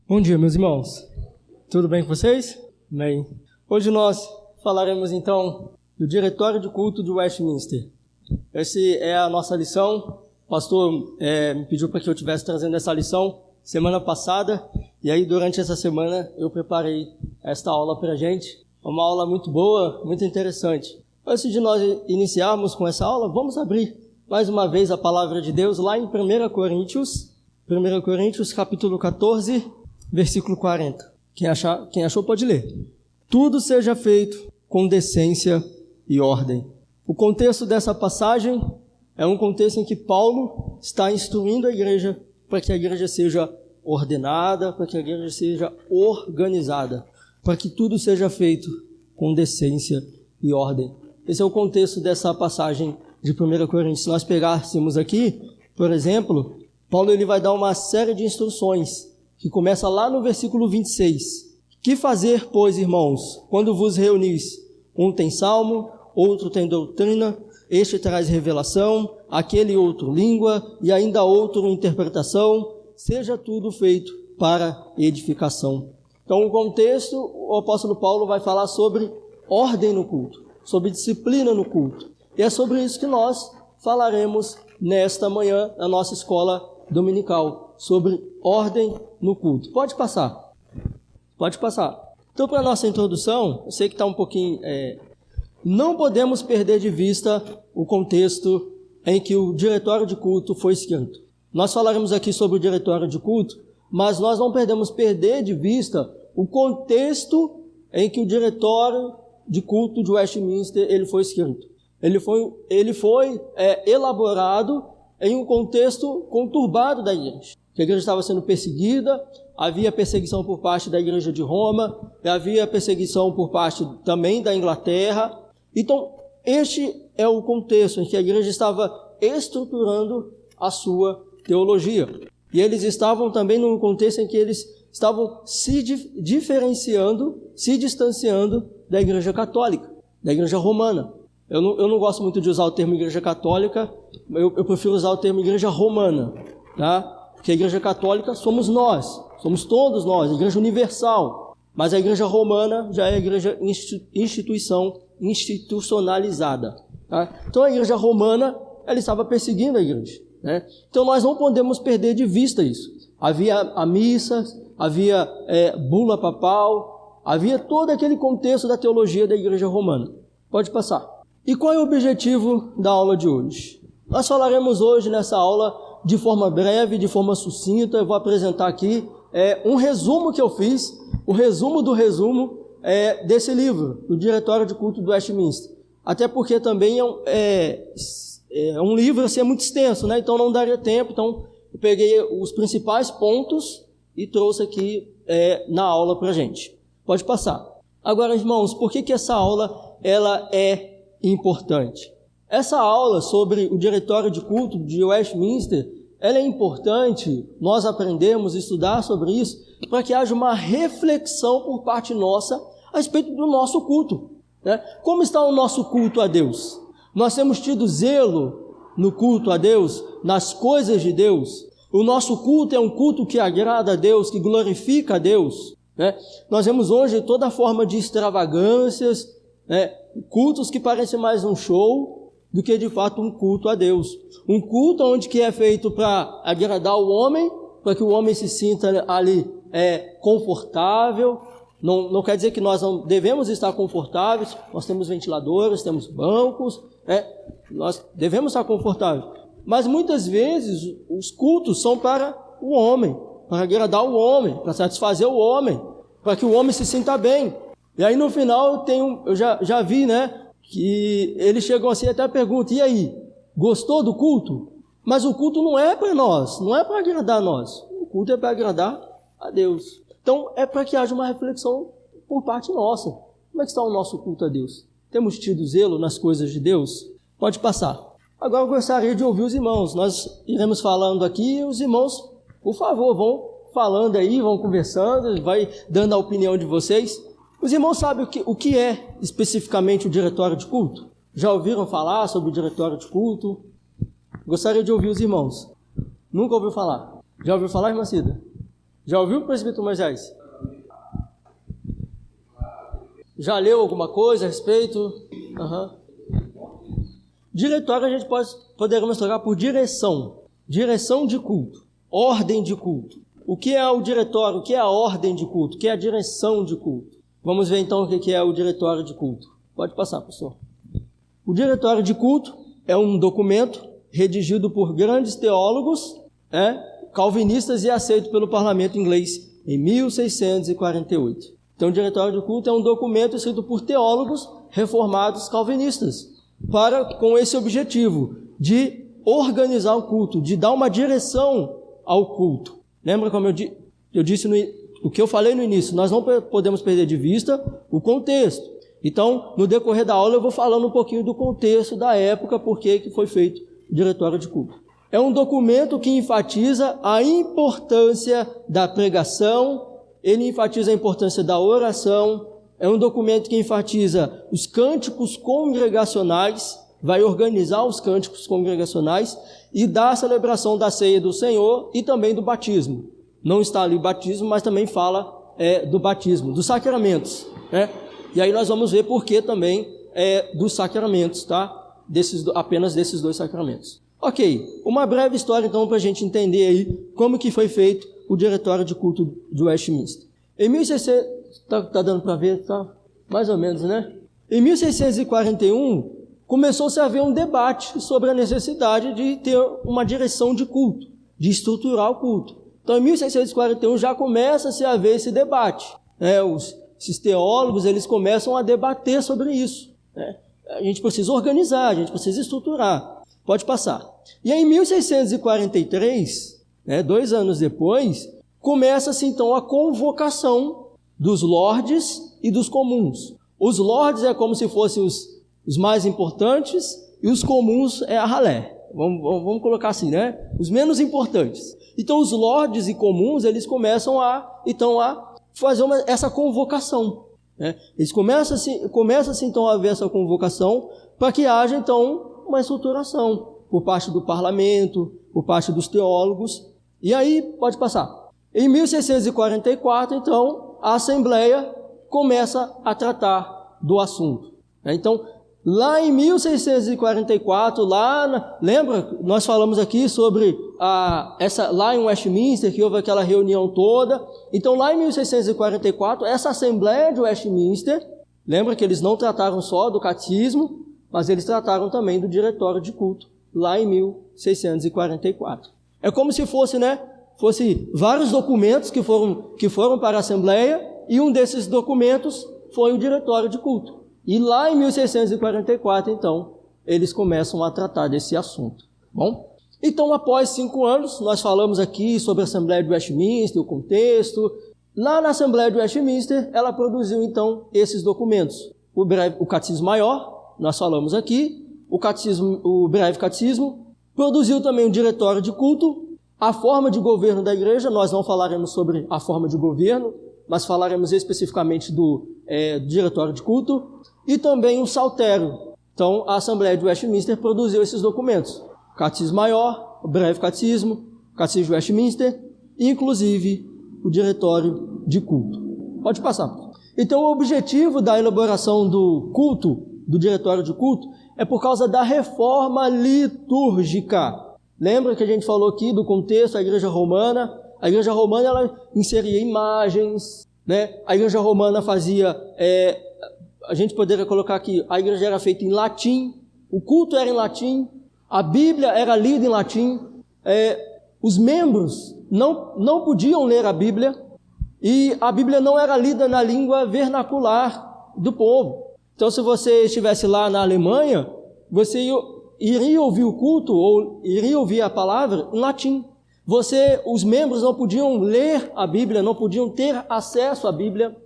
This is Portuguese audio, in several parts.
Bom dia, meus irmãos. Tudo bem com vocês? Bem. Hoje nós falaremos então do Diretório de Culto de Westminster. Essa é a nossa lição. O pastor me pediu para que eu estivesse trazendo essa lição semana passada, e aí durante essa semana eu preparei esta aula para a gente. Uma aula muito boa, muito interessante. Antes de nós iniciarmos com essa aula, vamos abrir mais uma vez a palavra de Deus lá em 1 Coríntios capítulo 14, versículo 40. Quem achou pode ler. Tudo seja feito com decência e ordem. O contexto dessa passagem é um contexto em que Paulo está instruindo a igreja para que a igreja seja ordenada, para que a igreja seja organizada, para que tudo seja feito com decência e ordem. Esse é o contexto dessa passagem de 1 Coríntios. Se nós pegássemos aqui, por exemplo, Paulo ele vai dar uma série de instruções, que começa lá no versículo 26. Que fazer, pois, irmãos, quando vos reunis? Um tem salmo, outro tem doutrina, este traz revelação, aquele outro língua, e ainda outro interpretação. Seja tudo feito para edificação. Então, o contexto, o apóstolo Paulo vai falar sobre ordem no culto, sobre disciplina no culto. E é sobre isso que nós falaremos nesta manhã na nossa escola dominical, sobre ordem no culto. Pode passar. Então, para a nossa introdução, eu sei que está um pouquinho... não podemos perder de vista o contexto em que o diretório de culto foi escrito. Nós falaremos aqui sobre o diretório de culto, mas nós não podemos perder de vista o contexto em que o diretório de culto de Westminster ele foi escrito. Ele foi elaborado em um contexto conturbado da igreja. A igreja estava sendo perseguida, havia perseguição por parte da igreja de Roma, havia perseguição por parte também da Inglaterra. Então, este é o contexto em que a igreja estava estruturando a sua teologia. E eles estavam também num contexto em que eles estavam se diferenciando, se distanciando da igreja católica, da igreja romana. Eu não gosto muito de usar o termo igreja católica, eu prefiro usar o termo igreja romana, tá? Porque a igreja católica somos nós, somos todos nós, a igreja universal. Mas a igreja romana já é a igreja institucionalizada, tá? Então a igreja romana, ela estava perseguindo a igreja, né? Então nós não podemos perder de vista isso. Havia a missa, havia bula papal, havia todo aquele contexto da teologia da igreja romana. Pode passar. E qual é o objetivo da aula de hoje? Nós falaremos hoje nessa aula de forma breve, de forma sucinta. Eu vou apresentar aqui um resumo que eu fiz, o resumo do resumo desse livro, do Diretório de Culto do Westminster. Até porque também é um livro assim, é muito extenso, né? Então não daria tempo. Então eu peguei os principais pontos e trouxe aqui na aula para a gente. Pode passar. Agora, irmãos, por que essa aula ela é importante? Essa aula sobre o Diretório de Culto de Westminster, ela é importante nós aprendermos, estudar sobre isso, para que haja uma reflexão por parte nossa a respeito do nosso culto, né? Como está o nosso culto a Deus? Nós temos tido zelo no culto a Deus, nas coisas de Deus? O nosso culto é um culto que agrada a Deus, que glorifica a Deus, né? Nós vemos hoje toda forma de extravagâncias, cultos que parecem mais um show do que de fato um culto a Deus. Um culto onde que é feito para agradar o homem, para que o homem se sinta ali confortável. Não quer dizer que nós não devemos estar confortáveis. Nós temos ventiladores, temos bancos, nós devemos estar confortáveis. Mas muitas vezes os cultos são para o homem, para agradar o homem, para satisfazer o homem, para que o homem se sinta bem. E aí no final eu já vi, né, que eles chegam assim até a pergunta: e aí, gostou do culto? Mas o culto não é para nós, não é para agradar a nós. O culto é para agradar a Deus. Então é para que haja uma reflexão por parte nossa. Como é que está o nosso culto a Deus? Temos tido zelo nas coisas de Deus? Pode passar. Agora eu gostaria de ouvir os irmãos. Nós iremos falando aqui e os irmãos, por favor, vão falando aí, vão conversando, vai dando a opinião de vocês. Os irmãos sabem o que é especificamente o diretório de culto? Já ouviram falar sobre o diretório de culto? Gostaria de ouvir os irmãos. Nunca ouviu falar? Já ouviu falar, irmã Cida? Já ouviu, presbítero Moisés? Já leu alguma coisa a respeito? Diretório a gente poderíamos trocar por direção. Direção de culto. Ordem de culto. O que é o diretório? O que é a ordem de culto? O que é a direção de culto? Vamos ver então o que é o diretório de culto. Pode passar, pastor. O diretório de culto é um documento redigido por grandes teólogos, calvinistas e aceito pelo parlamento inglês em 1648. Então, o diretório de culto é um documento escrito por teólogos reformados calvinistas, com esse objetivo de organizar o culto, de dar uma direção ao culto. Lembra como eu disse o que eu falei no início? Nós não podemos perder de vista o contexto. Então, no decorrer da aula, eu vou falando um pouquinho do contexto da época, por que foi feito o diretório de culto. É um documento que enfatiza a importância da pregação, ele enfatiza a importância da oração, é um documento que enfatiza os cânticos congregacionais, vai organizar os cânticos congregacionais e dá a celebração da ceia do Senhor e também do batismo. Não está ali o batismo, mas também fala do batismo, dos sacramentos, E aí nós vamos ver por que também dos sacramentos, tá? Apenas desses dois sacramentos. Ok, uma breve história então para a gente entender aí como que foi feito o diretório de culto de Westminster. Em 1600, tá dando para ver, tá? Mais ou menos, né? Em 1641, começou-se a haver um debate sobre a necessidade de ter uma direção de culto, de estruturar o culto. Então, em 1641 já começa-se a haver esse debate. Esses teólogos, eles começam a debater sobre isso. A gente precisa organizar, a gente precisa estruturar. Pode passar. E aí, em 1643, 2 anos depois, começa-se então a convocação dos lordes e dos comuns. Os lordes é como se fossem os mais importantes e os comuns é a ralé. Vamos colocar assim, Os menos importantes. Então, os lordes e comuns, eles começam a fazer essa convocação. Eles começam então a haver essa convocação para que haja então uma estruturação por parte do parlamento, por parte dos teólogos. E aí, pode passar. Em 1644, então, a Assembleia começa a tratar do assunto. Então, lá em 1644, lembra? Nós falamos aqui sobre lá em Westminster, que houve aquela reunião toda. Então, lá em 1644, essa Assembleia de Westminster, lembra que eles não trataram só do catecismo, mas eles trataram também do diretório de culto, lá em 1644. É como se fosse vários documentos que foram para a Assembleia, e um desses documentos foi o diretório de culto. E lá em 1644, então, eles começam a tratar desse assunto. Bom, então, após 5 anos, nós falamos aqui sobre a Assembleia de Westminster, o contexto. Lá na Assembleia de Westminster, ela produziu, então, esses documentos. O Catecismo Maior, nós falamos aqui, o Breve Catecismo, produziu também o diretório de culto, a forma de governo da igreja. Nós não falaremos sobre a forma de governo, mas falaremos especificamente do diretório de culto, e também o saltério. Então, a Assembleia de Westminster produziu esses documentos. O Catecismo Maior, o Breve Catecismo, o Catecismo de Westminster, e inclusive o diretório de culto. Pode passar. Então, o objetivo da elaboração do culto, do diretório de culto, é por causa da reforma litúrgica. Lembra que a gente falou aqui do contexto da Igreja Romana? A Igreja Romana, ela inseria imagens, A Igreja Romana fazia, a gente poderia colocar aqui, a igreja era feita em latim, o culto era em latim, a Bíblia era lida em latim, os membros não podiam ler a Bíblia, e a Bíblia não era lida na língua vernacular do povo. Então, se você estivesse lá na Alemanha, você iria ouvir o culto, ou iria ouvir a palavra em latim. Os membros não podiam ler a Bíblia, não podiam ter acesso à Bíblia.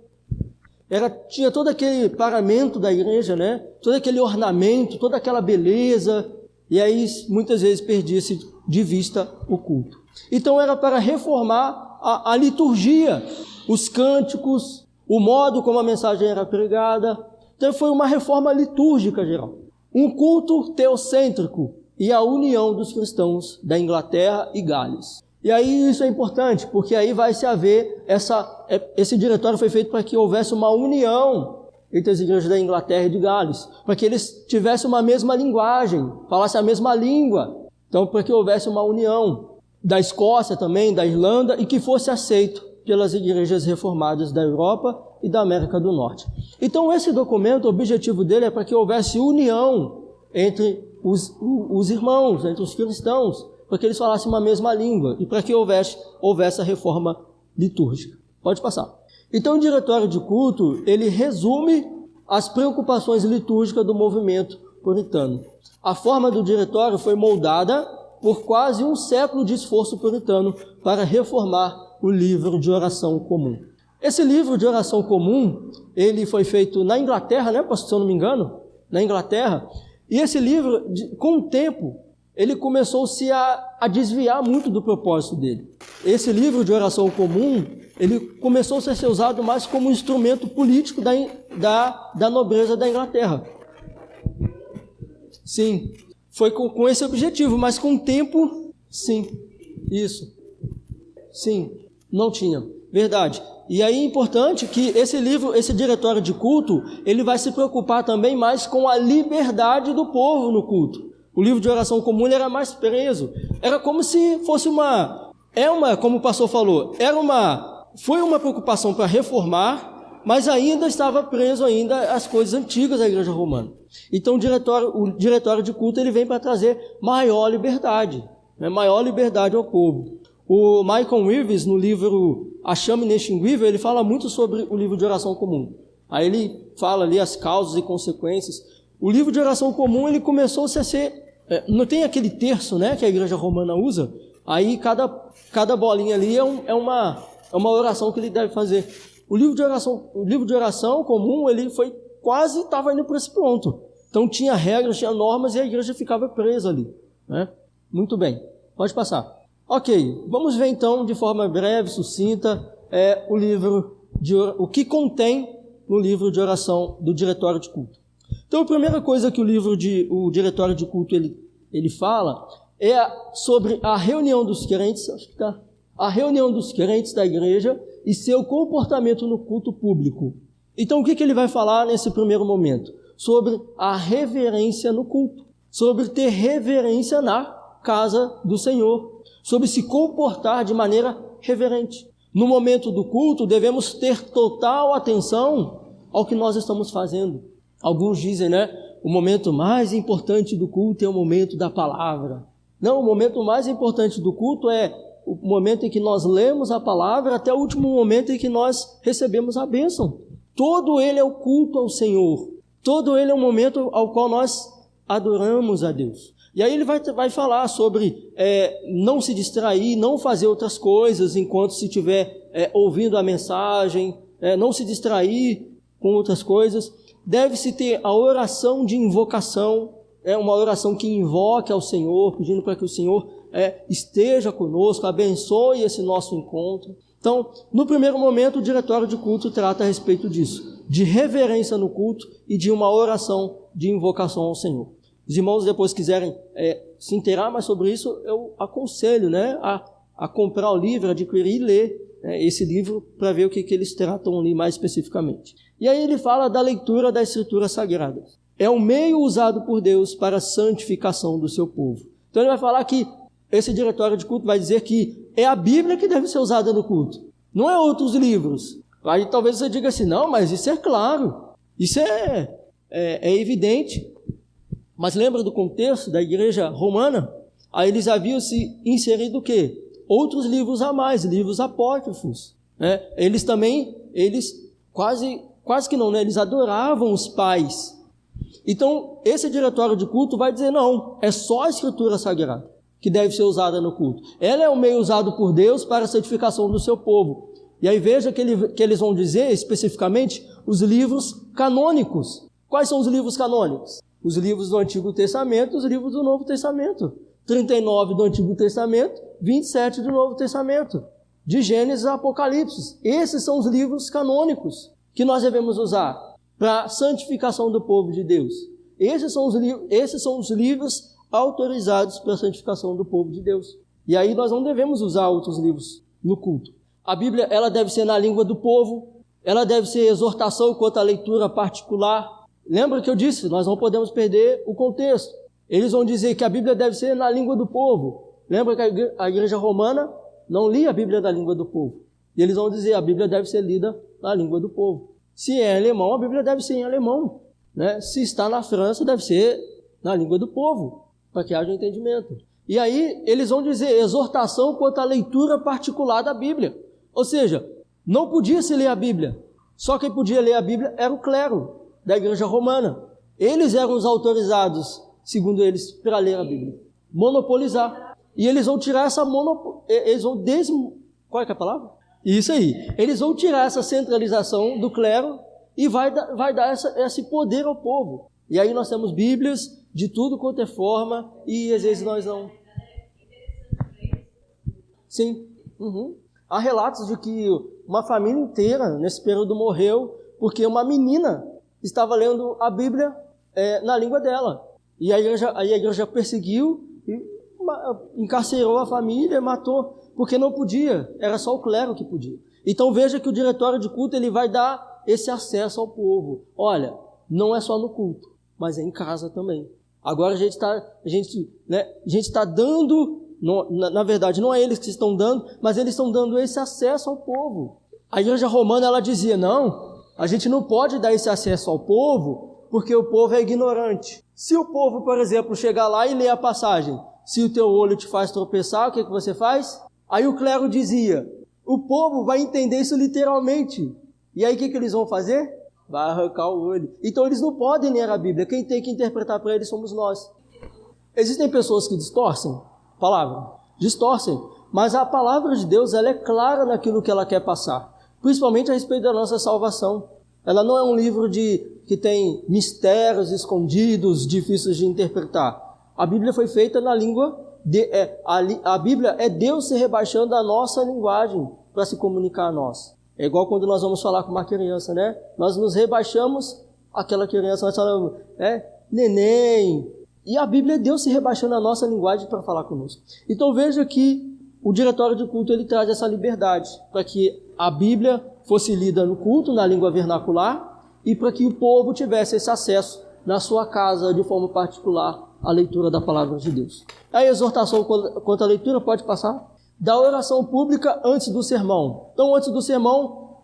Tinha todo aquele paramento da igreja, Todo aquele ornamento, toda aquela beleza, e aí muitas vezes perdia-se de vista o culto. Então era para reformar a liturgia, os cânticos, o modo como a mensagem era pregada. Então foi uma reforma litúrgica geral. Um culto teocêntrico e a união dos cristãos da Inglaterra e Gales. E aí isso é importante, porque aí vai se haver esse diretório foi feito para que houvesse uma união entre as igrejas da Inglaterra e de Gales, para que eles tivessem uma mesma linguagem, falassem a mesma língua. Então, para que houvesse uma união da Escócia também, da Irlanda, e que fosse aceito pelas igrejas reformadas da Europa e da América do Norte. Então, esse documento, o objetivo dele é para que houvesse união entre os irmãos, entre os cristãos, para que eles falassem uma mesma língua e para que houvesse a reforma litúrgica. Pode passar. Então, o diretório de culto, ele resume as preocupações litúrgicas do movimento puritano. A forma do diretório foi moldada por quase um século de esforço puritano para reformar o livro de oração comum. Esse livro de oração comum, ele foi feito na Inglaterra, né, pastor, se eu não me engano, na Inglaterra, e esse livro, com o tempo, ele começou-se a desviar muito do propósito dele. Esse livro de oração comum, ele começou a ser usado mais como instrumento político da nobreza da Inglaterra. Sim, foi com esse objetivo, mas com o tempo, sim, isso, sim, não tinha, verdade. E aí é importante que esse livro, esse diretório de culto, ele vai se preocupar também mais com a liberdade do povo no culto. O livro de oração comum ele era mais preso, era como se fosse como o pastor falou, foi uma preocupação para reformar, mas ainda estava preso ainda às coisas antigas da igreja romana. Então o diretório de culto ele vem para trazer maior liberdade ao povo. O Michael Reeves, no livro A Chama Inextinguível, ele fala muito sobre o livro de oração comum. Aí ele fala ali as causas e consequências. O livro de oração comum ele começou a ser, não tem aquele terço, né, que a igreja romana usa. Aí cada bolinha ali é uma oração que ele deve fazer. O livro de oração comum ele estava indo para esse ponto. Então tinha regras, tinha normas e a igreja ficava presa ali, né? Muito bem, pode passar. Ok, vamos ver então de forma breve, sucinta, o que contém no livro de oração do diretório de culto. Então a primeira coisa que o diretório de culto ele fala é sobre a reunião dos crentes, a reunião dos crentes da igreja e seu comportamento no culto público. Então o que ele vai falar nesse primeiro momento? Sobre a reverência no culto, sobre ter reverência na casa do Senhor, sobre se comportar de maneira reverente. No momento do culto, devemos ter total atenção ao que nós estamos fazendo. Alguns dizem, né, o momento mais importante do culto é o momento da palavra. Não, o momento mais importante do culto é o momento em que nós lemos a palavra até o último momento em que nós recebemos a bênção. Todo ele é o culto ao Senhor. Todo ele é um momento ao qual nós adoramos a Deus. E aí ele vai falar sobre não se distrair, não fazer outras coisas enquanto se estiver ouvindo a mensagem, não se distrair com outras coisas. Deve-se ter a oração de invocação, uma oração que invoque ao Senhor, pedindo para que o Senhor esteja conosco, abençoe esse nosso encontro. Então, no primeiro momento, o diretório de culto trata a respeito disso, de reverência no culto e de uma oração de invocação ao Senhor. Os irmãos depois quiserem se inteirar mais sobre isso, eu aconselho, né, a comprar o livro, adquirir e ler esse livro para ver o que eles tratam ali mais especificamente. E aí ele fala da leitura das Escrituras Sagradas. É o meio usado por Deus para a santificação do seu povo. Então ele vai falar que esse diretório de culto vai dizer que é a Bíblia que deve ser usada no culto, não é outros livros. Aí talvez você diga assim, não, mas isso é claro, isso é evidente. Mas lembra do contexto da igreja romana? Aí eles haviam se inserido o quê? Outros livros a mais, livros apócrifos. Né? Eles quase que não, né? Eles adoravam os pais. Então, esse diretório de culto vai dizer, não, é só a Escritura Sagrada que deve ser usada no culto. Ela é o meio usado por Deus para a santificação do seu povo. E aí veja que eles vão dizer especificamente os livros canônicos. Quais são os livros canônicos? Os livros do Antigo Testamento, os livros do Novo Testamento. 39 do Antigo Testamento, 27 do Novo Testamento. De Gênesis a Apocalipse. Esses são os livros canônicos que nós devemos usar para a santificação do povo de Deus. Esses são os livros autorizados para a santificação do povo de Deus. E aí nós não devemos usar outros livros no culto. A Bíblia, ela deve ser na língua do povo, ela deve ser exortação quanto à leitura particular. Lembra que eu disse, nós não podemos perder o contexto. Eles vão dizer que a Bíblia deve ser na língua do povo. Lembra que a igreja romana não lia a Bíblia da língua do povo. E eles vão dizer, a Bíblia deve ser lida na língua do povo. Se é em alemão, a Bíblia deve ser em alemão, né? Se está na França, deve ser na língua do povo, para que haja entendimento. E aí, eles vão dizer exortação quanto à leitura particular da Bíblia. Ou seja, não podia se ler a Bíblia. Só quem podia ler a Bíblia era o clero da igreja romana. Eles eram os autorizados, segundo eles, para ler a Bíblia. Monopolizar. E eles vão tirar essa Qual é que é a palavra? Isso aí. Eles vão tirar essa centralização do clero e vai dar esse poder ao povo. E aí nós temos Bíblias de tudo quanto é forma e às vezes nós não... Sim. Há relatos de que uma família inteira nesse período morreu porque uma menina estava lendo a Bíblia na língua dela. E a igreja perseguiu e encarcerou a família, matou, porque não podia, era só o clero que podia. Então veja que o diretório de culto ele vai dar esse acesso ao povo. Olha, não é só no culto, mas é em casa também. Agora a gente está dando, na verdade não é eles que estão dando, mas eles estão dando esse acesso ao povo. A igreja romana ela dizia, não, a gente não pode dar esse acesso ao povo, porque o povo é ignorante. Se o povo, por exemplo, chegar lá e ler a passagem, se o teu olho te faz tropeçar, o que você faz? Aí o clero dizia, o povo vai entender isso literalmente. E aí o que eles vão fazer? Vai arrancar o olho. Então eles não podem ler a Bíblia. Quem tem que interpretar para eles somos nós. Existem pessoas que distorcem a palavra. Distorcem. Mas a palavra de Deus ela é clara naquilo que ela quer passar. Principalmente a respeito da nossa salvação. Ela não é um livro que tem mistérios escondidos, difíceis de interpretar. A Bíblia foi feita na língua... A Bíblia é Deus se rebaixando a nossa linguagem para se comunicar a nós. É igual quando nós vamos falar com uma criança, né? Nós nos rebaixamos àquela criança, nós falamos, neném. E a Bíblia é Deus se rebaixando a nossa linguagem para falar conosco. Então veja que o diretório de culto ele traz essa liberdade para que a Bíblia fosse lida no culto, na língua vernacular, e para que o povo tivesse esse acesso na sua casa de forma particular à leitura da palavra de Deus. A exortação quanto à leitura pode passar? Da oração pública antes do sermão. Então, antes do sermão,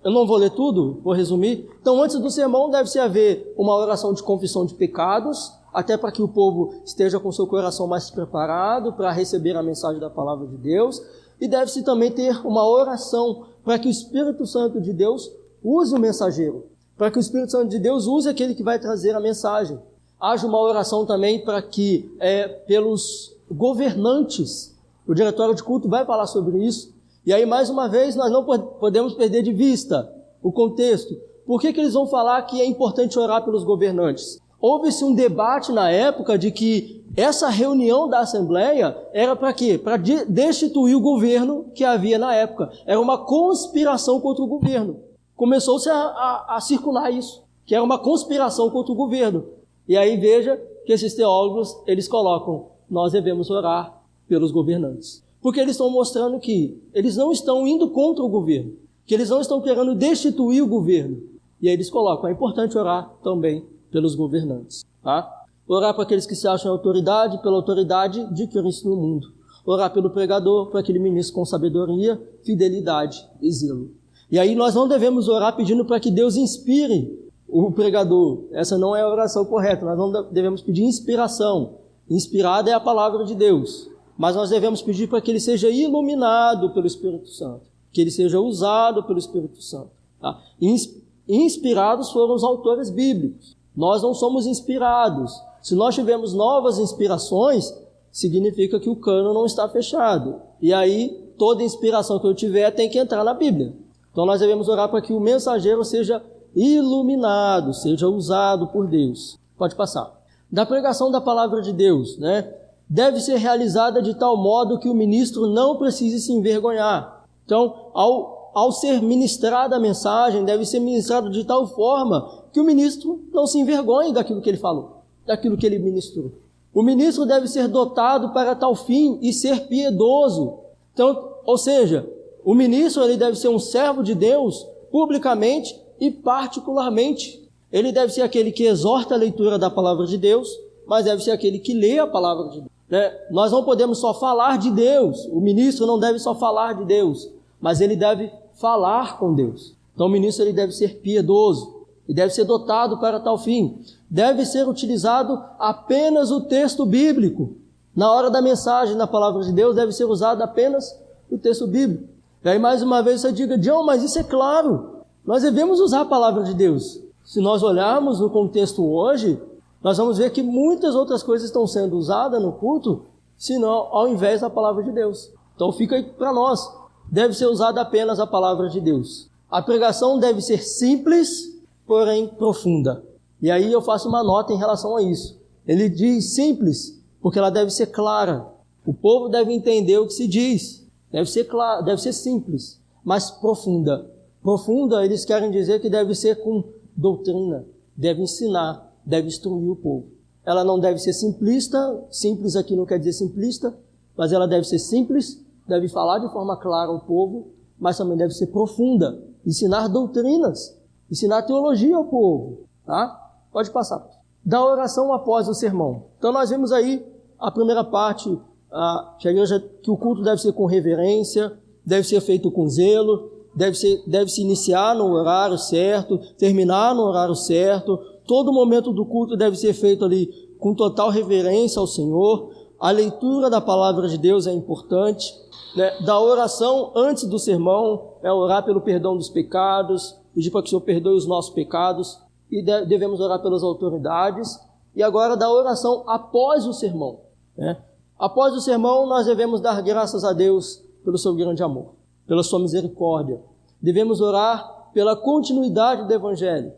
eu não vou ler tudo, vou resumir. Então, antes do sermão, deve-se haver uma oração de confissão de pecados, até para que o povo esteja com seu coração mais preparado para receber a mensagem da palavra de Deus. E deve-se também ter uma oração para que o Espírito Santo de Deus use o mensageiro, para que o Espírito Santo de Deus use aquele que vai trazer a mensagem. Haja uma oração também para que, pelos governantes, o diretório de culto vai falar sobre isso. E aí, mais uma vez, nós não podemos perder de vista o contexto. Por que eles vão falar que é importante orar pelos governantes? Houve-se um debate na época de que essa reunião da Assembleia era para quê? Para destituir o governo que havia na época. Era uma conspiração contra o governo. Começou-se a circular isso, que era uma conspiração contra o governo. E aí veja que esses teólogos, eles colocam, nós devemos orar pelos governantes. Porque eles estão mostrando que eles não estão indo contra o governo, que eles não estão querendo destituir o governo. E aí eles colocam, é importante orar também pelos governantes. Tá? Orar para aqueles que se acham autoridade, pela autoridade de Cristo no mundo. Orar pelo pregador, para que ele ministre com sabedoria, fidelidade e zelo. E aí nós não devemos orar pedindo para que Deus inspire o pregador. Essa não é a oração correta. Nós não devemos pedir inspiração. Inspirada é a palavra de Deus. Mas nós devemos pedir para que ele seja iluminado pelo Espírito Santo. Que ele seja usado pelo Espírito Santo. Tá? Inspirados foram os autores bíblicos. Nós não somos inspirados. Se nós tivermos novas inspirações, significa que o cano não está fechado. E aí, toda inspiração que eu tiver tem que entrar na Bíblia. Então nós devemos orar para que o mensageiro seja iluminado, seja usado por Deus. Pode passar. Da pregação da palavra de Deus, né? Deve ser realizada de tal modo que o ministro não precise se envergonhar. Então, ao ser ministrada a mensagem, deve ser ministrada de tal forma que o ministro não se envergonhe daquilo que ele falou, daquilo que ele ministrou. O ministro deve ser dotado para tal fim e ser piedoso. Então, ou seja, o ministro ele deve ser um servo de Deus publicamente e particularmente. Ele deve ser aquele que exorta a leitura da palavra de Deus, mas deve ser aquele que lê a palavra de Deus. Nós não podemos só falar de Deus. O ministro não deve só falar de Deus, mas ele deve falar com Deus. Então o ministro ele deve ser piedoso e deve ser dotado para tal fim. Deve ser utilizado apenas o texto bíblico. Na hora da mensagem da palavra de Deus deve ser usado apenas o texto bíblico. E aí mais uma vez você diga, John, mas isso é claro. Nós devemos usar a palavra de Deus. Se nós olharmos no contexto hoje, nós vamos ver que muitas outras coisas estão sendo usadas no culto, senão ao invés da palavra de Deus. Então fica aí para nós. Deve ser usada apenas a palavra de Deus. A pregação deve ser simples, porém profunda. E aí eu faço uma nota em relação a isso. Ele diz simples, porque ela deve ser clara. O povo deve entender o que se diz. Deve ser clara, deve ser simples, mas profunda. Profunda, eles querem dizer que deve ser com doutrina, deve ensinar, deve instruir o povo. Ela não deve ser simplista, simples aqui não quer dizer simplista, mas ela deve ser simples, deve falar de forma clara ao povo, mas também deve ser profunda, ensinar doutrinas, ensinar teologia ao povo, tá? Pode passar. Da oração após o sermão. Então nós vimos aí a primeira parte, que o culto deve ser com reverência, deve ser feito com zelo, deve-se iniciar no horário certo, terminar no horário certo. Todo momento do culto deve ser feito ali com total reverência ao Senhor. A leitura da palavra de Deus é importante. Da oração antes do sermão, orar pelo perdão dos pecados, pedir para que o Senhor perdoe os nossos pecados, e devemos orar pelas autoridades. E agora da oração após o sermão. Após o sermão, nós devemos dar graças a Deus pelo seu grande amor, pela sua misericórdia. Devemos orar pela continuidade do Evangelho.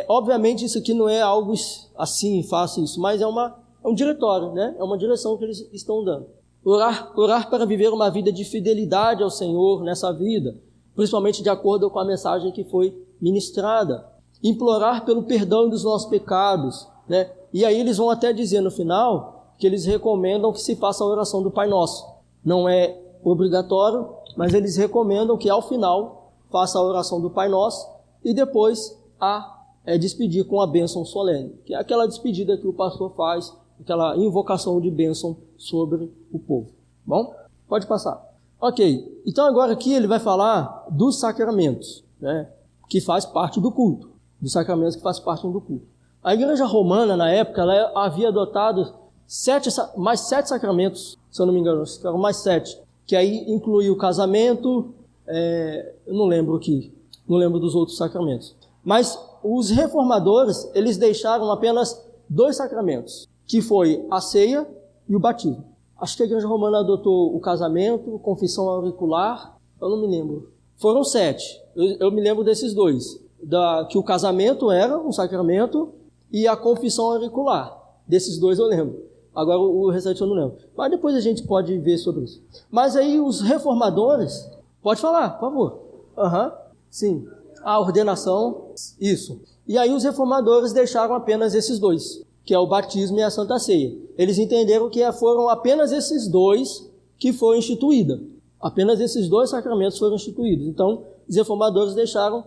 Obviamente isso aqui não é algo assim, faça isso, mas é um diretório, é uma direção que eles estão dando. Orar para viver uma vida de fidelidade ao Senhor nessa vida, principalmente de acordo com a mensagem que foi ministrada. Implorar pelo perdão dos nossos pecados, E aí eles vão até dizer no final que eles recomendam que se faça a oração do Pai Nosso. Não é obrigatório, mas eles recomendam que ao final faça a oração do Pai Nosso e depois despedir com a bênção solene, que é aquela despedida que o pastor faz, aquela invocação de bênção sobre o povo. Bom? Pode passar. Ok, então agora aqui ele vai falar dos sacramentos, que faz parte do culto, dos sacramentos que faz parte do culto. A igreja romana, na época, ela havia adotado mais 7 sacramentos, se eu não me engano, ficaram mais 7, que aí inclui o casamento, eu não lembro dos outros sacramentos. Mas os reformadores, eles deixaram apenas 2 sacramentos, que foi a ceia e o batismo. Acho que a igreja romana adotou o casamento, confissão auricular, eu não me lembro. Foram 7, eu me lembro desses 2, que o casamento era um sacramento e a confissão auricular. Desses 2 eu lembro. Agora o restante eu não lembro. Mas depois a gente pode ver sobre isso. Mas aí os reformadores... Pode falar, por favor. Sim. A ordenação, isso. E aí os reformadores deixaram apenas esses 2, que é o batismo e a Santa Ceia. Eles entenderam que foram apenas esses 2 que foram instituídos. Apenas esses 2 sacramentos foram instituídos. Então, os reformadores deixaram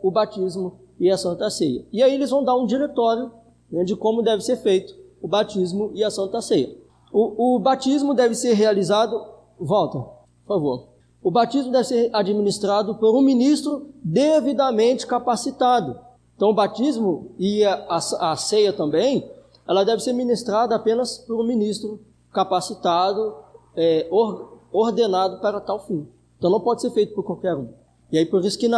o batismo e a Santa Ceia. E aí eles vão dar um diretório de como deve ser feito o batismo e a Santa Ceia. O batismo deve ser realizado... Volta, por favor. O batismo deve ser administrado por um ministro devidamente capacitado. Então, o batismo e a ceia também, ela deve ser ministrada apenas por um ministro capacitado, ordenado para tal fim. Então, não pode ser feito por qualquer um. E aí, por isso que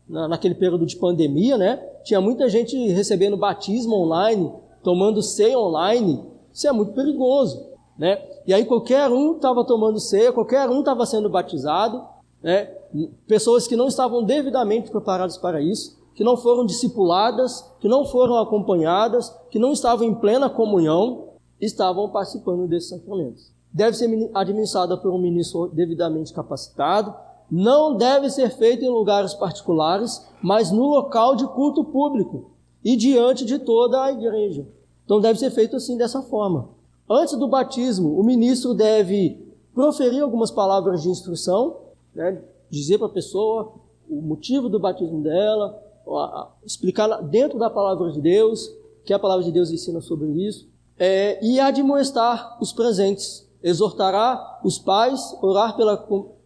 naquele período de pandemia, tinha muita gente recebendo batismo online, tomando ceia online. Isso é muito perigoso, E aí qualquer um estava tomando ceia, qualquer um estava sendo batizado, Pessoas que não estavam devidamente preparadas para isso, que não foram discipuladas, que não foram acompanhadas, que não estavam em plena comunhão, estavam participando desses sacramentos. Deve ser administrada por um ministro devidamente capacitado, não deve ser feito em lugares particulares, mas no local de culto público e diante de toda a igreja. Então deve ser feito assim, dessa forma. Antes do batismo, o ministro deve proferir algumas palavras de instrução, né? Dizer para a pessoa o motivo do batismo dela, explicar dentro da palavra de Deus, que a palavra de Deus ensina sobre isso, e admoestar os presentes, exortará os pais, orar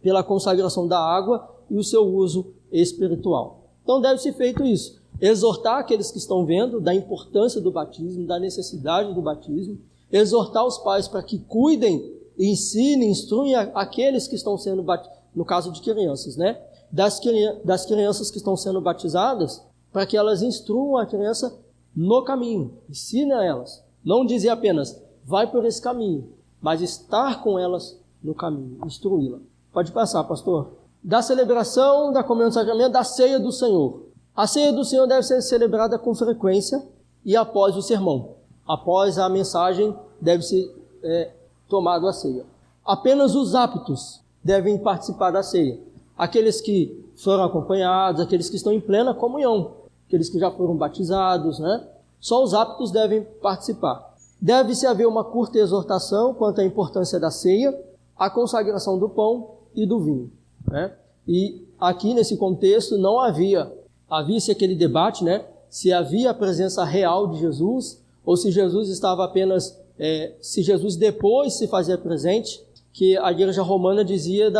pela consagração da água e o seu uso espiritual. Então deve ser feito isso, exortar aqueles que estão vendo da importância do batismo, da necessidade do batismo, exortar os pais para que cuidem, ensinem, instruem aqueles que estão sendo batizados, no caso de crianças, né? Das crianças que estão sendo batizadas, para que elas instruam a criança no caminho, ensinem a elas. Não dizer apenas, vai por esse caminho, mas estar com elas no caminho, instruí-la. Pode passar, pastor. Da celebração da comunhão do sacramento, da ceia do Senhor. A ceia do Senhor deve ser celebrada com frequência e após o sermão. Após a mensagem, deve ser tomado a ceia. Apenas os aptos devem participar da ceia. Aqueles que foram acompanhados, aqueles que estão em plena comunhão, aqueles que já foram batizados, né? Só os aptos devem participar. Deve-se haver uma curta exortação quanto à importância da ceia, a consagração do pão e do vinho, né? E aqui nesse contexto não havia-se aquele debate, né? Se havia a presença real de Jesus ou se Jesus estava apenas, se Jesus depois se fazia presente, que a igreja romana dizia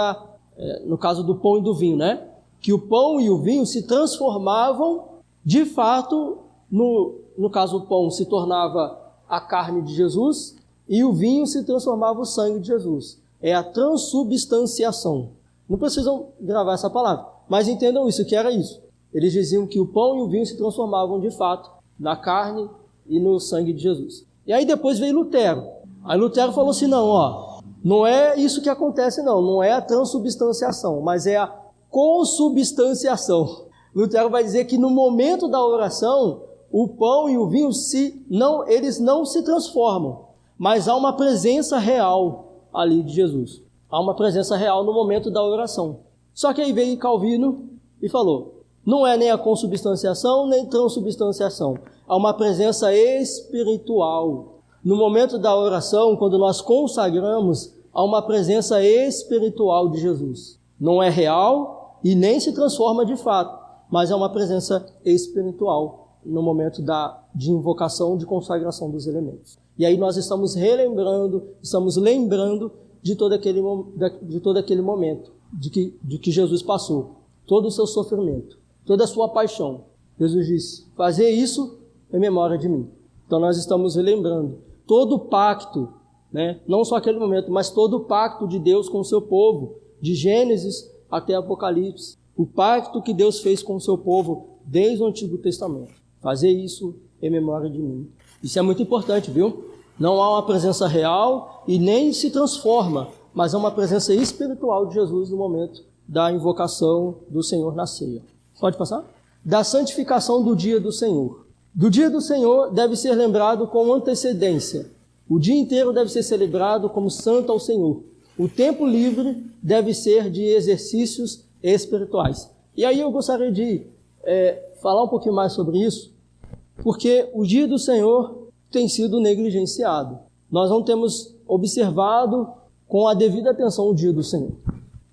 no caso do pão e do vinho, né? Que o pão e o vinho se transformavam, de fato, no caso o pão se tornava a carne de Jesus e o vinho se transformava o sangue de Jesus. É a transubstanciação. Não precisam gravar essa palavra, mas entendam isso, que era isso. Eles diziam que o pão e o vinho se transformavam, de fato, na carne e no sangue de Jesus. E aí depois veio Lutero. Aí Lutero falou assim, não é isso que acontece, não é a transubstanciação, mas é a consubstanciação. Lutero vai dizer que no momento da oração, o pão e o vinho eles não se transformam, mas há uma presença real ali de Jesus. Há uma presença real no momento da oração. Só que aí veio Calvino e falou, não é nem a consubstanciação, nem transubstanciação. Há uma presença espiritual. No momento da oração, quando nós consagramos, há uma presença espiritual de Jesus. Não é real e nem se transforma de fato, mas é uma presença espiritual no momento de invocação, de consagração dos elementos. E aí nós estamos lembrando de todo aquele momento de que Jesus passou, todo o seu sofrimento, toda a sua paixão. Jesus disse, fazer isso em memória de mim. Então nós estamos relembrando todo o pacto, né? Não só aquele momento, mas todo o pacto de Deus com o seu povo, de Gênesis até Apocalipse. O pacto que Deus fez com o seu povo desde o Antigo Testamento. Fazer isso em memória de mim. Isso é muito importante, viu? Não há uma presença real e nem se transforma, mas há uma presença espiritual de Jesus no momento da invocação do Senhor na ceia. Pode passar? Da santificação do dia do Senhor. Do dia do Senhor deve ser lembrado com antecedência. O dia inteiro deve ser celebrado como santo ao Senhor. O tempo livre deve ser de exercícios espirituais. E aí eu gostaria de falar um pouquinho mais sobre isso, porque o dia do Senhor tem sido negligenciado. Nós não temos observado com a devida atenção o dia do Senhor.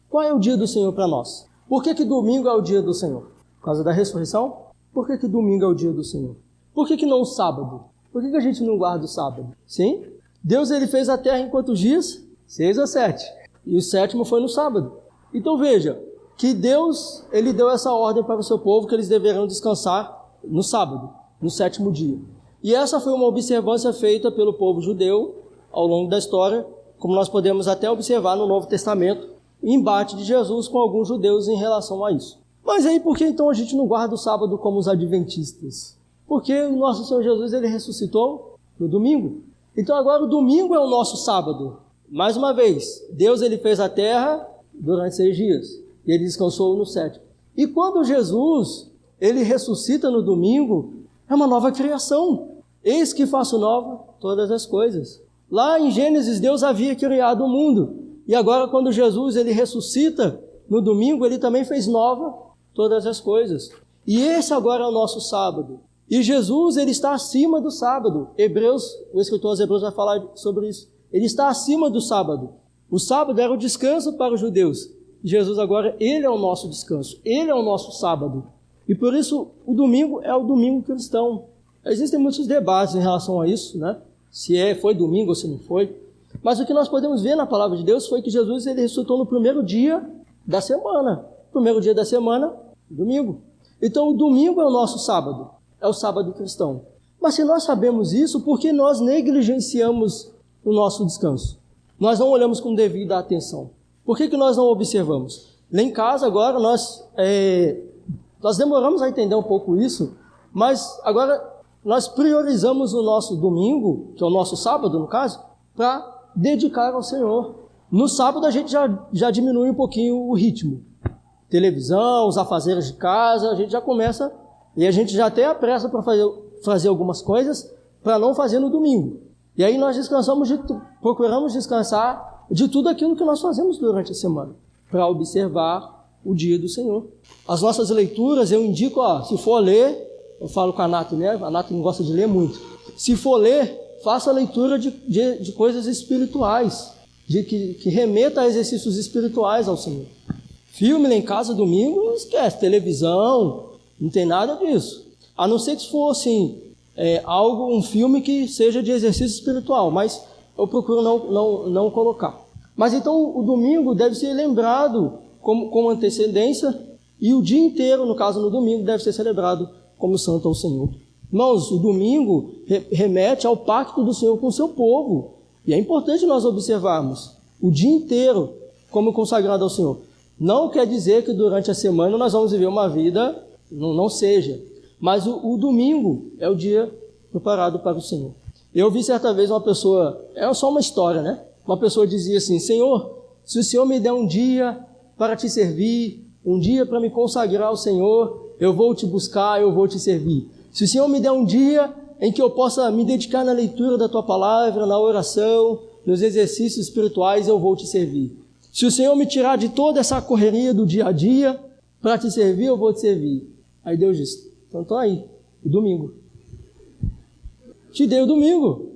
Qual é o dia do Senhor para nós? Por que domingo é o dia do Senhor? Por causa da ressurreição? Por que domingo é o dia do Senhor? Por que não o sábado? Por que a gente não guarda o sábado? Sim? Deus ele fez a terra em quantos dias? 6 ou 7. E o 7º foi no sábado. Então veja, que Deus ele deu essa ordem para o seu povo que eles deveriam descansar no sábado, no 7º dia. E essa foi uma observância feita pelo povo judeu ao longo da história, como nós podemos até observar no Novo Testamento, o embate de Jesus com alguns judeus em relação a isso. Mas aí por que então a gente não guarda o sábado como os adventistas? Porque o nosso Senhor Jesus ele ressuscitou no domingo. Então agora o domingo é o nosso sábado. Mais uma vez, Deus ele fez a terra durante 6 dias e ele descansou no 7º. E quando Jesus ele ressuscita no domingo, é uma nova criação. Eis que faço nova todas as coisas. Lá em Gênesis, Deus havia criado o mundo. E agora, quando Jesus ele ressuscita no domingo, ele também fez nova todas as coisas. E esse agora é o nosso sábado. E Jesus, ele está acima do sábado. O escritor aos Hebreus vai falar sobre isso. Ele está acima do sábado. O sábado era o descanso para os judeus. Jesus agora, ele é o nosso descanso. Ele é o nosso sábado. E por isso, o domingo é o domingo cristão. Existem muitos debates em relação a isso, né? Se foi domingo ou se não foi. Mas o que nós podemos ver na palavra de Deus foi que Jesus, ele ressuscitou no primeiro dia da semana. Primeiro dia da semana, domingo. Então, o domingo é o nosso sábado. É o sábado cristão. Mas se nós sabemos isso, por que nós negligenciamos o nosso descanso? Nós não olhamos com devida atenção. Por que nós não observamos? Lá em casa agora nós demoramos a entender um pouco isso, mas agora nós priorizamos o nosso domingo, que é o nosso sábado no caso, para dedicar ao Senhor. No sábado a gente já diminui um pouquinho o ritmo. Televisão, os afazeres de casa, a gente já começa e a gente já tem a pressa para fazer algumas coisas para não fazer no domingo. E aí nós procuramos descansar de tudo aquilo que nós fazemos durante a semana, para observar o dia do Senhor. As nossas leituras, eu indico, se for ler, eu falo com a Nath, né? A Nath não gosta de ler muito. Se for ler, faça a leitura de coisas espirituais, que remeta a exercícios espirituais ao Senhor. Filme lá em casa, domingo, esquece, televisão, não tem nada disso. A não ser que for, assim, um filme que seja de exercício espiritual, mas eu procuro não colocar. Mas então o domingo deve ser lembrado com antecedência e o dia inteiro, no caso no domingo, deve ser celebrado como santo ao Senhor. Irmãos, o domingo remete ao pacto do Senhor com o seu povo. E é importante nós observarmos o dia inteiro como consagrado ao Senhor. Não quer dizer que durante a semana nós vamos viver uma vida, não seja. Mas o domingo é o dia preparado para o Senhor. Eu vi certa vez uma pessoa, é só uma história, né? Uma pessoa dizia assim: Senhor, se o Senhor me der um dia para te servir, um dia para me consagrar ao Senhor, eu vou te buscar, eu vou te servir. Se o Senhor me der um dia em que eu possa me dedicar na leitura da Tua Palavra, na oração, nos exercícios espirituais, eu vou te servir. Se o Senhor me tirar de toda essa correria do dia a dia, para te servir, eu vou te servir. Aí Deus disse: então está aí, o domingo. Te dei o domingo.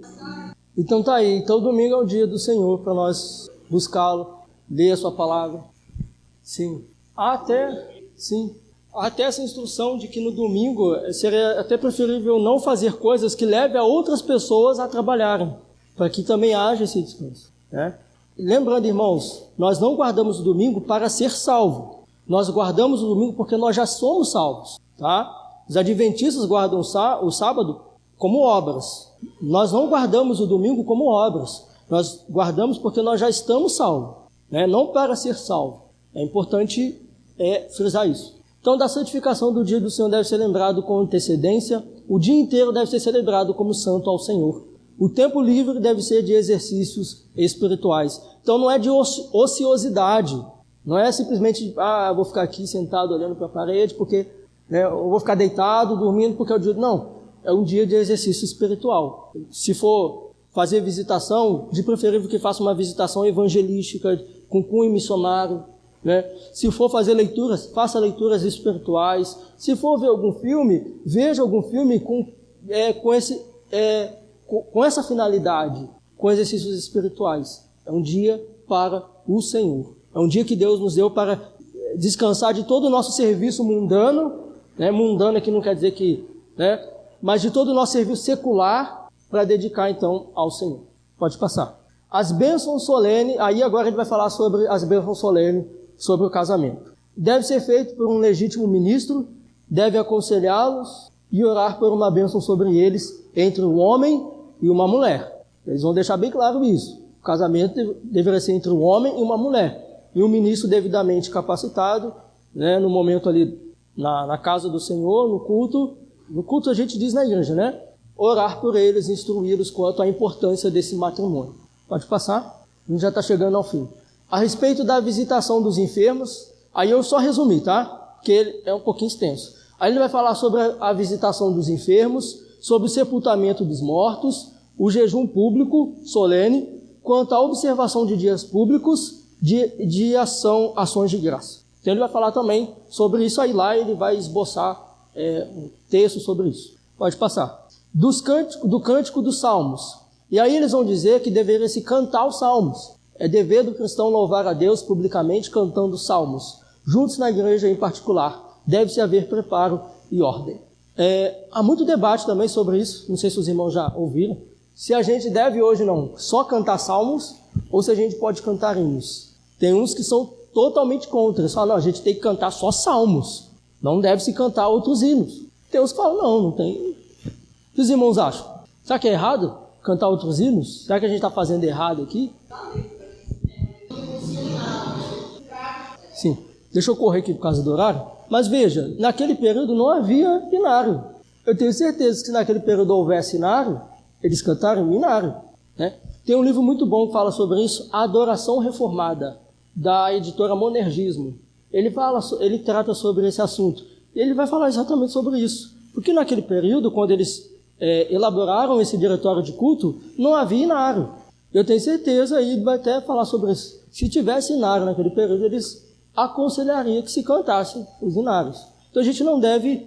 Então está aí. Então o domingo é o dia do Senhor para nós buscá-lo, ler a Sua Palavra. Sim. Até essa instrução de que no domingo seria até preferível não fazer coisas que levem a outras pessoas a trabalharem, para que também haja esse descanso, né? Lembrando, irmãos, nós não guardamos o domingo para ser salvo. Nós guardamos o domingo porque nós já somos salvos, tá? Os adventistas guardam o sábado como obras. Nós não guardamos o domingo como obras. Nós guardamos porque nós já estamos salvos, né? Não para ser salvo. É importante frisar isso. Então, da santificação do dia do Senhor deve ser lembrado com antecedência. O dia inteiro deve ser celebrado como santo ao Senhor. O tempo livre deve ser de exercícios espirituais. Então, não é de ociosidade. Não é simplesmente, eu vou ficar aqui sentado olhando para a parede, porque eu vou ficar deitado, dormindo, porque é o dia... Não, é um dia de exercício espiritual. Se for fazer visitação, de preferível que faça uma visitação evangelística, com cunho missionário, né? Se for fazer leituras, faça leituras espirituais. Se for ver algum filme, veja algum filme com essa finalidade, com exercícios espirituais. É um dia para o Senhor. É um dia que Deus nos deu para descansar de todo o nosso serviço mundano, né? Mundano aqui não quer dizer que, né? Mas de todo o nosso serviço secular, para dedicar então ao Senhor. Pode passar. As bênçãos solenes, aí agora a gente vai falar sobre as bênçãos solenes, sobre o casamento. Deve ser feito por um legítimo ministro, deve aconselhá-los e orar por uma bênção sobre eles, entre um homem e uma mulher. Eles vão deixar bem claro isso. O casamento deveria ser entre um homem e uma mulher. E um ministro devidamente capacitado, né, no momento ali na casa do Senhor, no culto a gente diz na igreja, né? Orar por eles, instruí-los quanto à importância desse matrimônio. Pode passar? A gente já está chegando ao fim. A respeito da visitação dos enfermos, aí eu só resumi, tá? Porque ele é um pouquinho extenso. Aí ele vai falar sobre a visitação dos enfermos, sobre o sepultamento dos mortos, o jejum público, solene, quanto à observação de dias públicos, de ações de graça. Então ele vai falar também sobre isso aí lá, ele vai esboçar um texto sobre isso. Pode passar. Do cântico dos salmos. E aí eles vão dizer que deveria se cantar os salmos. É dever do cristão louvar a Deus publicamente cantando salmos. Juntos na igreja em particular. Deve-se haver preparo e ordem. Há muito debate também sobre isso. Não sei se os irmãos já ouviram. Se a gente deve hoje não só cantar salmos ou se a gente pode cantar hinos. Tem uns que são totalmente contra. Eles falam, não, a gente tem que cantar só salmos. Não deve se cantar outros hinos. Tem uns que falam, não tem. O que os irmãos acham? Será que é errado cantar outros hinos? Será que a gente está fazendo errado aqui? Sim. Deixa eu correr aqui por causa do horário. Mas veja, naquele período não havia inário. Eu tenho certeza que se naquele período houvesse inário, eles cantaram inário, né? Tem um livro muito bom que fala sobre isso, A Adoração Reformada, da editora Monergismo. Ele trata sobre esse assunto. Ele vai falar exatamente sobre isso. Porque naquele período, quando eles elaboraram esse diretório de culto, não havia inário. Eu tenho certeza, e ele vai até falar sobre isso. Se tivesse inário naquele período, eles aconselhariam que se cantassem os inários. Então a gente não deve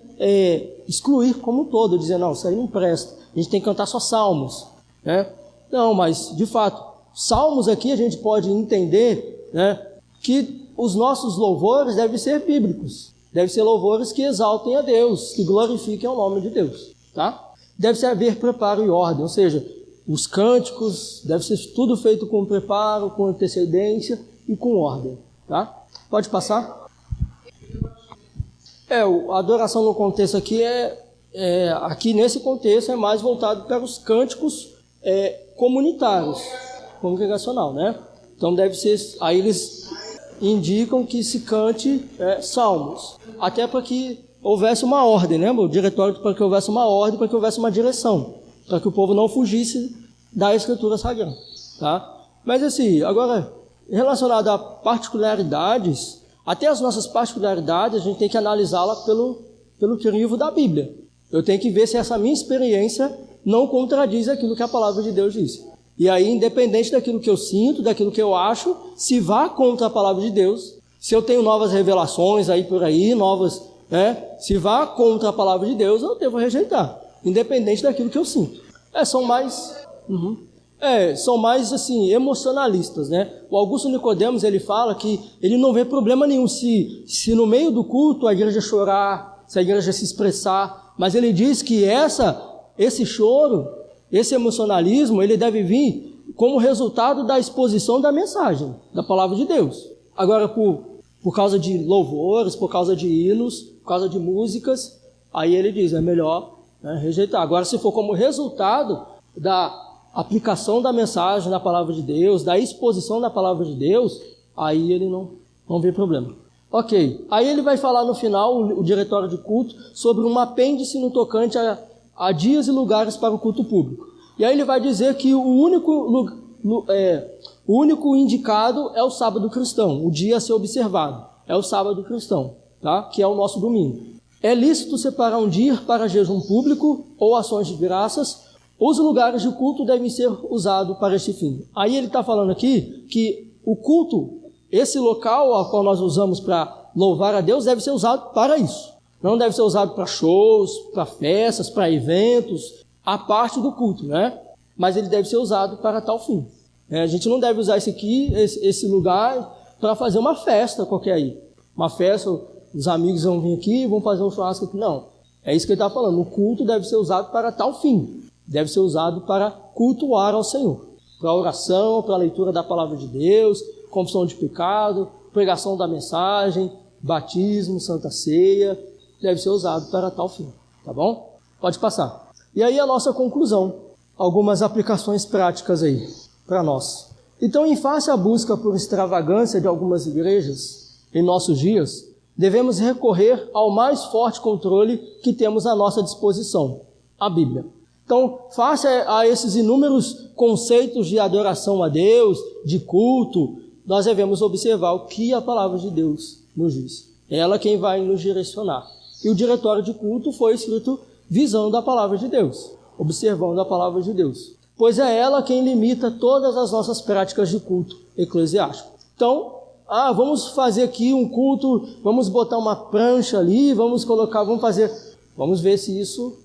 excluir como um todo, dizer, não, isso aí não presta. A gente tem que cantar só salmos, né? Não, mas, de fato, salmos aqui a gente pode entender, né, que os nossos louvores devem ser bíblicos. Devem ser louvores que exaltem a Deus, que glorifiquem o nome de Deus, tá? Deve haver preparo e ordem, ou seja, os cânticos, deve ser tudo feito com preparo, com antecedência e com ordem, tá? Pode passar? A adoração no contexto aqui aqui nesse contexto é mais voltado para os cânticos comunitários, congregacional, né? Então deve ser, aí eles indicam que se cante salmos, até para que houvesse uma ordem, né? O diretório para que houvesse uma ordem, para que houvesse uma direção, para que o povo não fugisse da Escritura Sagrada, tá? Mas assim, agora, relacionado a particularidades, até as nossas particularidades, a gente tem que analisá-la pelo crivo da Bíblia. Eu tenho que ver se essa minha experiência não contradiz aquilo que a palavra de Deus diz. E aí, independente daquilo que eu sinto, daquilo que eu acho, se vá contra a palavra de Deus, se eu tenho novas revelações aí por aí, se vá contra a palavra de Deus, eu devo rejeitar, independente daquilo que eu sinto. São mais assim, emocionalistas, né? O Augusto Nicodemos, ele fala que ele não vê problema nenhum se no meio do culto a igreja chorar, se a igreja se expressar, mas ele diz que esse choro, esse emocionalismo, ele deve vir como resultado da exposição da mensagem, da palavra de Deus. Agora, por causa de louvores, por causa de hinos, por causa de músicas, aí ele diz, é melhor rejeitar. Agora, se for como resultado da aplicação da mensagem da palavra de Deus, da exposição da palavra de Deus, aí ele não vê problema. Ok, aí ele vai falar no final, o diretório de culto, sobre um apêndice no tocante a dias e lugares para o culto público. E aí ele vai dizer que o único indicado é o sábado cristão, o dia a ser observado, é o sábado cristão, tá? Que é o nosso domingo. É lícito separar um dia para jejum público ou ações de graças. Os lugares de culto devem ser usados para este fim. Aí ele está falando aqui que o culto, esse local ao qual nós usamos para louvar a Deus, deve ser usado para isso. Não deve ser usado para shows, para festas, para eventos, a parte do culto, né? Mas ele deve ser usado para tal fim. A gente não deve usar esse lugar para fazer uma festa qualquer aí. Uma festa, os amigos vão vir aqui e vão fazer um churrasco aqui. Não, é isso que ele está falando. O culto deve ser usado para tal fim. Deve ser usado para cultuar ao Senhor. Para oração, para a leitura da palavra de Deus, confissão de pecado, pregação da mensagem, batismo, santa ceia. Deve ser usado para tal fim, tá bom? Pode passar. E aí a nossa conclusão, algumas aplicações práticas aí para nós. Então, em face à busca por extravagância de algumas igrejas em nossos dias, devemos recorrer ao mais forte controle que temos à nossa disposição, a Bíblia. Então, face a esses inúmeros conceitos de adoração a Deus, de culto, nós devemos observar o que a palavra de Deus nos diz. É ela quem vai nos direcionar. E o diretório de culto foi escrito visando a palavra de Deus, observando a palavra de Deus. Pois é ela quem limita todas as nossas práticas de culto eclesiástico. Então, vamos fazer aqui um culto, vamos botar uma prancha ali, vamos ver se isso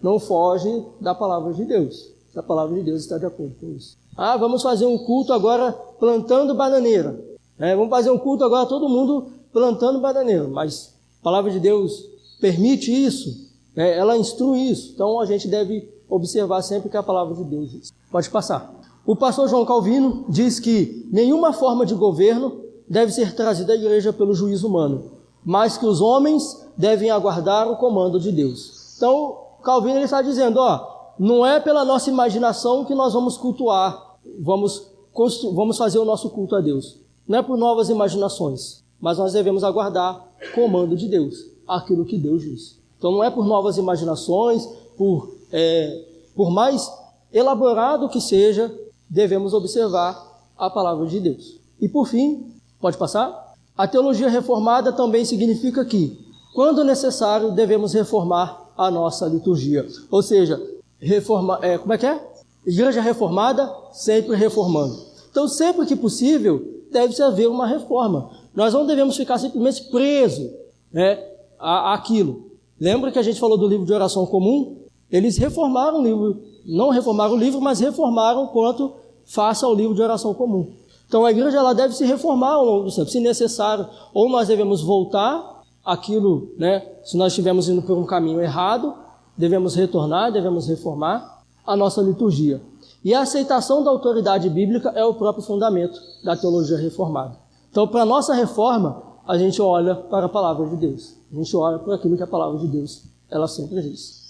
não foge da palavra de Deus. A palavra de Deus está de acordo com isso. Vamos fazer um culto agora plantando bananeira. Vamos fazer um culto agora todo mundo plantando bananeira. Mas a palavra de Deus permite isso, ela instrui isso. Então a gente deve observar sempre que a palavra de Deus diz. Pode passar. O pastor João Calvino diz que nenhuma forma de governo deve ser trazida à igreja pelo juízo humano, mas que os homens devem aguardar o comando de Deus. Então, Calvino ele está dizendo, não é pela nossa imaginação que nós vamos cultuar, vamos fazer o nosso culto a Deus. Não é por novas imaginações, mas nós devemos aguardar o comando de Deus, aquilo que Deus diz. Então não é por novas imaginações, por mais elaborado que seja, devemos observar a palavra de Deus. E por fim, pode passar? A teologia reformada também significa que, quando necessário, devemos reformar a nossa liturgia. Ou seja, Igreja reformada, sempre reformando. Então, sempre que possível, deve-se haver uma reforma. Nós não devemos ficar simplesmente presos àquilo. Lembra que a gente falou do livro de oração comum? Eles reformaram o livro, não reformaram o livro, mas reformaram quanto face ao livro de oração comum. Então, a igreja ela deve se reformar ao longo do tempo, se necessário. Ou nós devemos voltar àquilo, se nós estivermos indo por um caminho errado, devemos retornar, devemos reformar a nossa liturgia. E a aceitação da autoridade bíblica é o próprio fundamento da teologia reformada. Então, para a nossa reforma, a gente olha para a palavra de Deus. A gente olha para aquilo que a palavra de Deus, ela sempre diz.